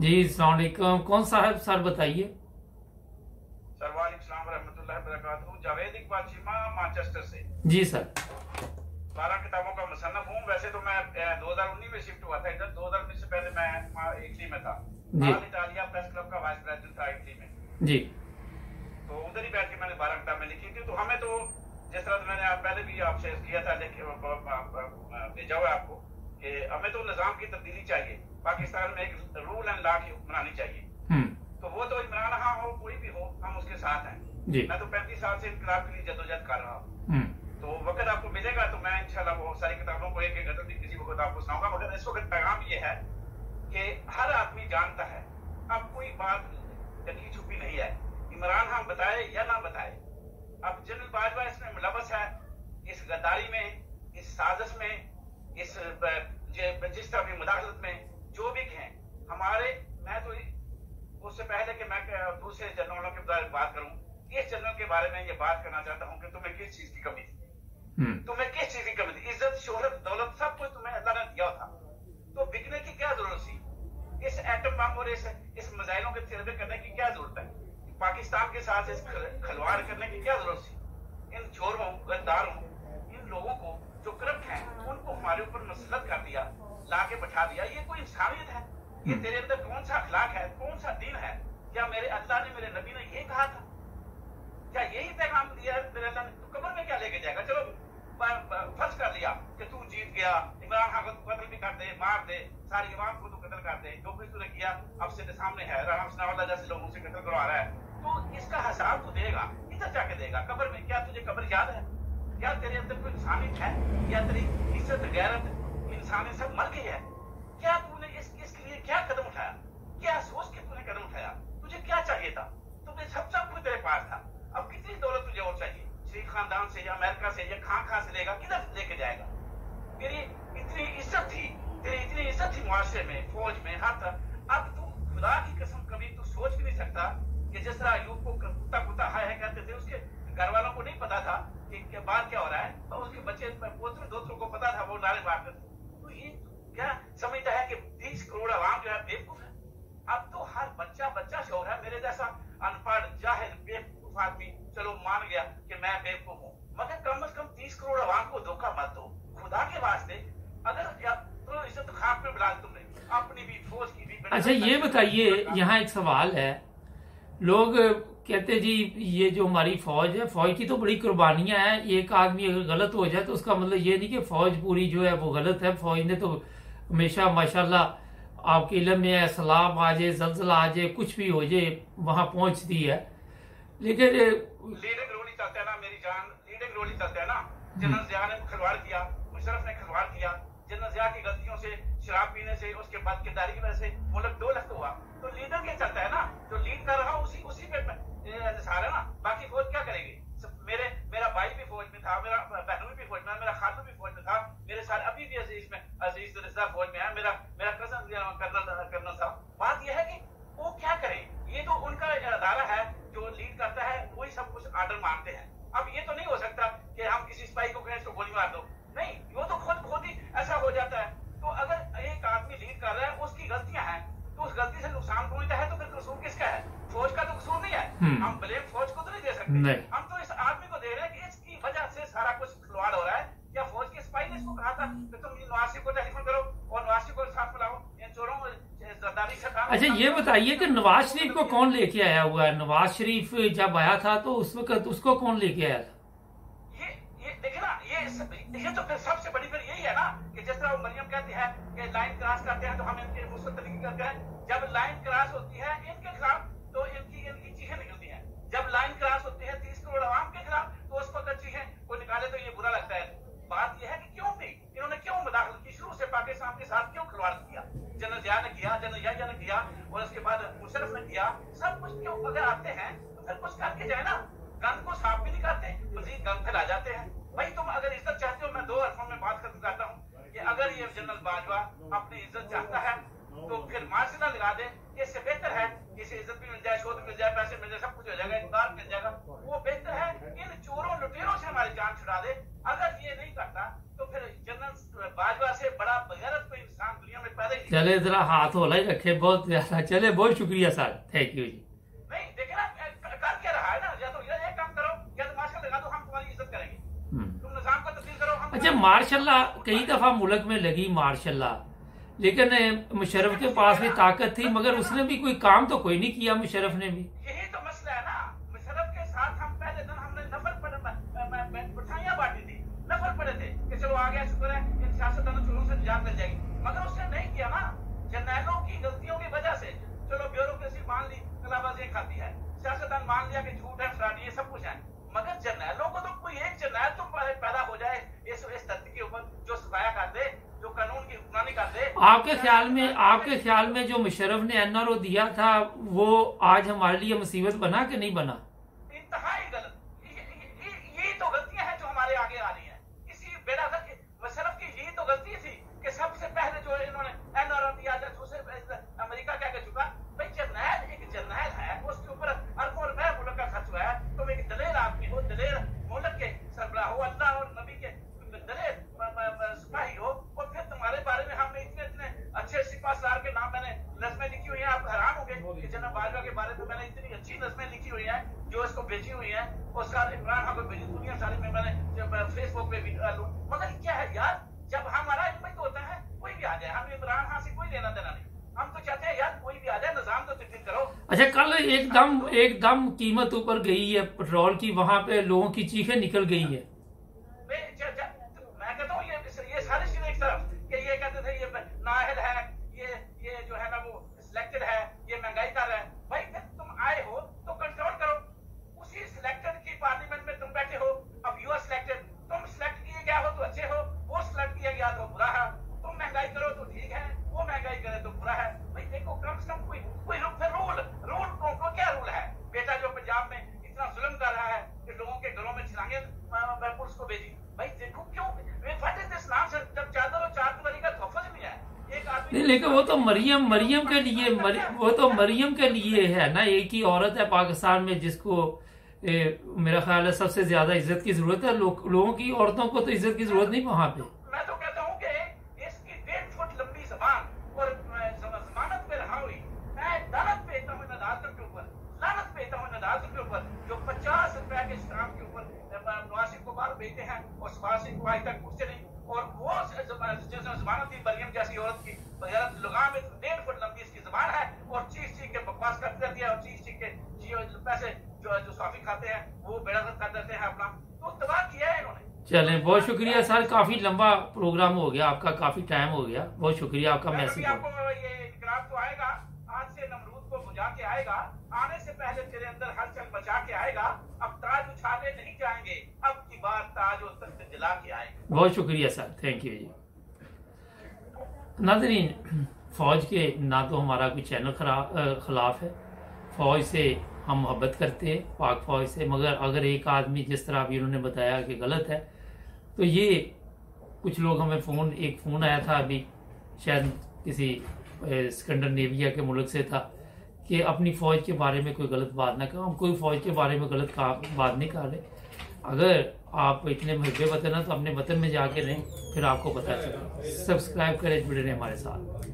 जी अस्सलाम वालेकुम। कौन साहब सर बताइए। सर वालेकुम रहमतुल्लाहि व बरकातहू। जावेद इकबाल चीमा मैनचेस्टर से। जी सर। 12 किताबों का मुसन्नफ हूँ। वैसे तो मैं 2019 में शिफ्ट हुआ था इधर। 2019 से पहले मैं इटली में था। ऑल इटालिया प्रेस क्लब का वाइस प्रेसिडेंट था इटली में। जी। तो उधर ही बैठ के मैंने 12 किताबें लिखी थी। तो हमें तो जिस तरह मैंने पहले भी आपसे किया था, भेजा हुआ आपको कि हमें तो निजाम की तब्दीली चाहिए। पाकिस्तान में एक रूल एंड लॉ की बनानी चाहिए। तो वो तो इमरान खान हो कोई भी हो, हम उसके साथ हैं। मैं तो 35 साल से इनकलाब के लिए जद्दोजहद कर रहा हूँ। तो वक्त आपको मिलेगा तो मैं इंशाल्लाह वो सारी किताबों को एक गजल भी किसी वक्त आपको सुनाऊंगा। मगर इस वक्त पैगाम ये है कि हर आदमी जानता है, अब कोई बात ढकी छुपी नहीं है। इमरान खान बताए या ना बताए, अब जनरल बाजवा इसमें मुलव्वस है, इस गद्दारी में, इस साजिश में, इस जिस तरह की मुदाखलत में जो भी हैं हमारे। मैं तो उससे पहले कि मैं दूसरे जनरलों के बारे में बात करूं, इस जनरल के बारे में ये बात करना चाहता हूं कि तुम्हें किस चीज की कमी थी। तुम्हें किस चीज की कमी थी? इज्जत, शोहरत, दौलत सब कुछ तुम्हें अल्लाह ने दिया था, तो बिकने की क्या जरूरत थी? इस एटम बम और इस मिसाइलों के तजर्बे करने की क्या जरूरत है? पाकिस्तान के साथ इस खिलवाड़ करने की क्या जरूरत थी? इन चोरों, गद्दारों, इन लोगों को जो करप्ट हैं उनको हमारे ऊपर मुसल्लत कर दिया, लाके बैठा दिया। ये कोई इंसानियत है? ये तेरे अंदर कौन सा अखलाक है, कौन सा दीन है? क्या मेरे अल्लाह ने, मेरे नबी ने ये कहा था? क्या यही पैगाम दिया मेरे अल्लाह ने? तो कब्र में क्या लेके जाएगा? चलो फर्ज कर लिया कि तू जीत गया, इमरान खान को कत्ल भी कर दे, मार दे, सारी इमाम को तो कत्ल कर दे, जो कुछ तूने किया अब से सामने है, राम सनावल्लाह जैसे लोगों से कत्ल करवा रहा है, तो इसका हिसाब तू देगा, इधर जाके देगा कब्र में। क्या तुझे कब्र याद है? क्या तेरे अंदर कोई इंसानियत है? क्या तेरी इज्जत, गैरत, इंसानियत सब मर गई है? क्या तूने इसके लिए क्या कदम उठाया? क्या सोच के तूने कदम उठाया? तुझे क्या चाहिए था? तुझे सब कुछ तेरे पास था। अब कितनी दौलत तुझे और चाहिए? शरीफ खानदान से या अमेरिका से या खां से लेगा, किधर से लेके जाएगा? तेरी इतनी इज्जत थी, तेरी इतनी इज्जत थी मुआशरे में, फौज में, हर तरफ। अब तू खुदा की कसम कभी तू सोच भी नहीं सकता कि जिस तरह अयूब को कुत्ता कुत्ता हाय है कहते थे, उसके घर वालों को नहीं पता था कि बात क्या हो रहा है, और उसके बच्चे पोतरे दोस्तों को पता था, वो नारे मारते थे। तो ये क्या समझता है कि 30 करोड़ आवाम जो है बेवकूफ है? अब तो हर बच्चा शोर है। मेरे जैसा अनपढ़, जाहिल, बेवकूफ आदमी चलो मान गया कि मैं बेवकूफ हूँ, मगर कम से कम 30 करोड़ आवाम को धोखा मत दो खुदा के वास्ते। अगर तो इज्जत खाक पे बुला तुमने अपनी भी, फौज की भी। अच्छा ये बताइए, यहाँ एक सवाल है। लोग कहते जी ये जो हमारी फौज है, फौज की तो बड़ी कुर्बानियां हैं, एक आदमी अगर गलत हो जाए तो उसका मतलब ये नहीं कि फौज पूरी जो है वो गलत है। फौज ने तो हमेशा माशाल्लाह आपके इल्म में है, सलाब आ जाए, जलजला आ जाए, कुछ भी हो जाए वहां पहुंचती है। लेकिन लीडिंग रोल ही चलता है ना मेरी जान, लीडिंग रोल ही चलता है ना। जनरल जिया ने खिलवाड़ किया, मुशर्रफ ने खिलवाड़ किया। जनरल जिया की गलतियों से, शराब पीने से, उसके बाद किरदारी की वजह से मुल्क 2 लाख हुआ। तो लीडर क्या चलता है ना, जो लीड कर रहा उसी पे निसार है ना। बाकी फौज क्या करेगी? मेरा भाई भी फौज में था, मेरा बहनों भी फौज में, मेरा खातू भी फौज में था, मेरे सारे अभी भी अजीज रिश्ता फौज में है, मेरा कजन कर्नल था। बात यह है कि वो क्या करे? ये तो उनका अदारा है जो लीड करता है, वही सब कुछ आर्डर मानते हैं। अब ये तो नहीं हो सकता कि हम किसी सिपाही को कहें इसको गोली मार दो, नहीं, वो तो खुद ही ऐसा हो जाता है। तो अगर एक आदमी लीड कर रहा है, उसकी गलतियां हैं, तो उस गलती से नुकसान पहुंचता है, तो फिर कसूर किसका है? फौज का तो कसूर नहीं है। हम ब्लेम फौज को तो नहीं दे सकते, हम तो इस आदमी को दे रहे हैं कि इसकी वजह से सारा कुछ खिलवाड़ हो रहा है। या फौज के सिपाही ने इसको कहा था कि तुम नवाज को टेलीफोन करो और नवाज को साथ बुलाओ, इन चोरों को जरदारी से। अच्छा ये बताइए कि नवाज शरीफ को कौन लेके आया हुआ है? नवाज शरीफ जब आया था तो उस वक्त उसको कौन लेके आया था? ये देखे ना, ये तो फिर सबसे बड़ी फिर यही है ना कि जिस तरह मरियम कहती है कि लाइन क्रॉस करते हैं तो हम इनके मुस्लिम तरीके करते हैं। जब लाइन क्रॉस होती है इनके खिलाफ तो इनकी चीखें निकलती हैं। जब लाइन क्रॉस होती है 30 करोड़ आवाम के खिलाफ तो उस वक्त चीखें कोई निकाले तो ये बुरा लगता है। बात यह है कि क्यों नहीं, इन्होंने क्यों मुदाखलत की? शुरू से पाकिस्तान के साथ क्यों खिलवाड़ किया? जनरल जिया ने किया, जनरल याहिया ने किया, और उसके बाद मुशर्रफ ने किया। सब कुछ क्यों? अगर आते हैं तो फिर कुछ करके जाए ना। गंद को साफ भी नहीं करते, मजीद गंद फैला जाते हैं। भाई तुम अगर इज्जत चाहते हो, मैं 2 अरफों में बात खत्म करता हूँ कि अगर ये जनरल बाजवा अपनी इज्जत चाहता है तो फिर मार्शल लगा दे। इससे बेहतर है इसे इज्जत भी मिल जाए, शोध मिल जाए, पैसे मिल जाए, सब कुछ हो जाएगा, इकबाल मिल जाएगा। वो बेहतर है इन चोरों लुटेरों से हमारी जान छुड़ा दे। अगर ये नहीं करता तो फिर जनरल बाजवा से बड़ा बगैरत कोई इंसान दुनिया में पैदा ही चले जरा हाथ होला ही रखे बहुत ज्यादा। चले बहुत शुक्रिया सर, थैंक यू जी। नहीं देखिए ना, कर क्या रहा है ना, या तो ये एक काम करो या तो मार्शल लगा दो, हम तुम्हारी इज्जत करेंगे। तुम निजाम को तब्दील करो, हम अच्छा मार्शल्लाह कई दफा मुल्क में लगी मार्शल्लाह, लेकिन मुशर्रफ के पास भी ताकत थी मगर उसने भी कोई काम तो कोई नहीं किया मुशर्रफ ने भी। यही तो मसला है ना, मुशर्रफ के साथ हम पहले दिन हमने मिठाइयां बांटी थी, नफर पड़े थे कि चलो आ गया, शुक्र है इन सियासतदानों चोरों से निजात मिल जाएगी, मगर उसने नहीं किया ना। जर्नैलों की गलतियों की वजह से चलो ब्यूरोक्रेसी मान ली कलाबाजी खाती है, सियासतदान मान लिया कि झूठ है फ्रॉड ये सब कुछ है, मगर जर्नैलों को तो कोई एक जर्नैल तो पैदा हो जाए इस धरती के ऊपर जो सफाया कर दे, जो कानून की हुक्मरानी कर दे। आपके ख्याल में जो मुशर्रफ ने एनआरओ दिया था वो आज हमारे लिए मुसीबत बना कि नहीं बना? इंतहाई गलत। यही तो गलतियां हैं जो हमारे आगे आ रही हैं। इसी बेड़ा मुशर्रफ की यही तो गलती थी कि सबसे पहले जो इन्होंने एनआरओ दिया, दूसरे अमेरिका क्या कह चुका भाई, जर्नैल एक जर्नैल है, उसके ऊपर अरबों रुपए मुल्क का खर्च हुआ है, तुम एक दलेर आदमी हो, दलेर मुल्क के सरबराह हो, अल्लाह और नबी के दलेर सिपाही हो, और फिर तुम्हारे बारे में हमने इतने इतने अच्छे सिपा सलार के नाम मैंने नज़में लिखी हुई है। आप हैरान होंगे कि जनाब बाजवा के बारे में मैंने इतनी अच्छी नज़में लिखी हुई है जो इसको बेची हुई है, और सारे इमरान खान को भेजी, दुनिया सारी में मैंने जब फेसबुक पे भी डालूं। मगर क्या है यार, जब हमारा इनमें तो होता है कोई भी आ जाए, हम इमरान खान से कोई लेना देना नहीं, हम तो चाहते हैं यार कोई भी आ जाए, निजाम तो तब्दील करो। अच्छा कल एकदम कीमत ऊपर गई है पेट्रोल की, वहां पे लोगों की चीखें निकल गई है। मैं कहता हूँ ये सारी चीजें एक तरफ कि ये कहते थे ये नाअहल है, ये जो है ना वो सिलेक्टेड है, ये महंगाई कर रहा है। भाई फिर तुम आए हो तो कंट्रोल करो, उसी सिलेक्टेड की पार्लियामेंट में तुम बैठे हो, अब यू आर सिलेक्टेड, तुम सिलेक्ट किए गया हो तो अच्छे हो, वो सिलेक्ट किया गया तो बुरा है, तुम महंगाई करो तो ठीक है, वो महंगाई करे तो बुरा है। भाई देखो कम से कम कोई रूल को क्या रूल है? बेटा जो पंजाब में इतना जुल्म कर रहा है कि लोगों के घरों में छिलांगे पुलिस को भेजी, भाई देखो क्यों व्हाट इज दिस नॉनसेंस? जब चादर और चार दीवारी का तोहफा नहीं है एक आदमी नहीं, लेकिन वो तो मरियम के लिए वो तो मरियम के लिए है ना, एक ही औरत है पाकिस्तान में जिसको मेरा ख्याल है सबसे ज्यादा इज्जत की जरूरत है। लोगों की औरतों को तो इज्जत की जरूरत नहीं वहां पे। मैं तो कहता हूँ कि इसकी 1.5 फुट लंबी जबान और जमानत पे रहा हुई, मैं लानत पेता हूँ इन अदालतों के ऊपर, लानत पेता हूँ इन अदालतों के ऊपर जो 50 रुपए के स्टाम्प के ऊपर नवाज शरीफ को बाहर भेजते हैं और नवाज शरीफ को आज तक पूछते नहीं, और वो जमानत थी मरियम जैसी औरत की लगाम 1.5 फुट लंबी इसकी जबान है, और चीख के बकवास करते रहती है, और चीख के पैसे जो साफी खाते हैं वो बेड़ागत कर देते हैं अपना, तो तबाह किया है इन्होंने। चलें बहुत शुक्रिया सर, काफी लंबा प्रोग्राम हो गया आपका, काफी टाइम हो गया, बहुत शुक्रिया आपका मैसेज। आपको ये इकरार तो आएगा, आज से नमरूद को बुझा के आएगा, आने से पहले तेरे अंदर हलचल बचा के आएगा, अब ताज उछाले नहीं जाएंगे, अब की बार ताज और तख्त दिला के आएंगे। बहुत शुक्रिया सर, थैंक यू जी। नाज़रीन, फौज के ना तो हमारा कोई चैनल खिलाफ है, फौज से हम मोहब्बत करते हैं, पाक फौज से, मगर अगर एक आदमी जिस तरह अभी उन्होंने बताया कि गलत है, तो ये कुछ लोग हमें एक फ़ोन आया था अभी, शायद किसी स्कैंडिनेविया के मुल्क से था, कि अपनी फ़ौज के बारे में कोई गलत बात ना करो। हम कोई फ़ौज के बारे में गलत बात नहीं कर रहे। अगर आप इतने मुहब्बे वतन हैं तो अपने वतन में जाके रहें, फिर आपको पता चले। सब्सक्राइब करें, जुड़े रहें हमारे साथ।